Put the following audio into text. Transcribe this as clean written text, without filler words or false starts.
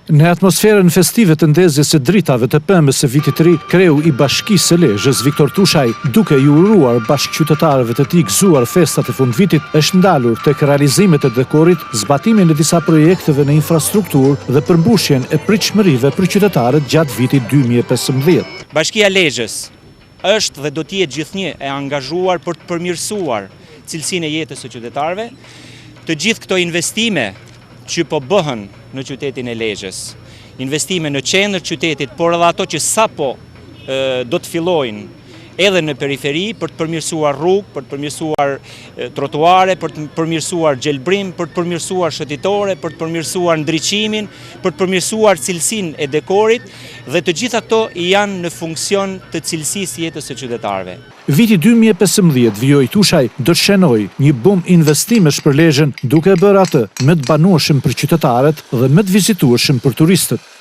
Në atmosferën festive të ndezjes së dritave të pëmbës së vitit të ri, kreu i Bashkisë së Lezhës, Viktor Tushaj, duke ju uruar bashkëqytetarëve të tij gëzuar festat e fundvitit, është ndalur tek realizimet e dekorit, zbatimin e disa projekteve në infrastrukturë dhe përmbushjen e pritshmërive për qytetarët gjatë vitit 2015. Bashkia Lezhës është dhe do të jetë gjithnjë e angazhuar për të përmirësuar cilësinë e jetës së qytetarëve. Të gjithë këto investime që po bëhen në qytetin e Lezhës, investime në qendër qytetit, por edhe ato që sapo do të fillojnë edhe në periferi për të përmirësuar rrugë, për të përmirësuar trotuare, për të përmirësuar gjelbrim, për të përmirësuar shëtitore, për të përmirësuar ndriqimin, për të përmirësuar cilësinë e dekorit, dhe të gjitha këto janë në funksion të cilësisë jetës së qytetarëve. Viti 2015 vijoi Tushaj do të shenoj një bum investimesh për Lezhën, duke bërë atë më të banueshëm për qytetarët dhe më të vizitueshëm për turistët.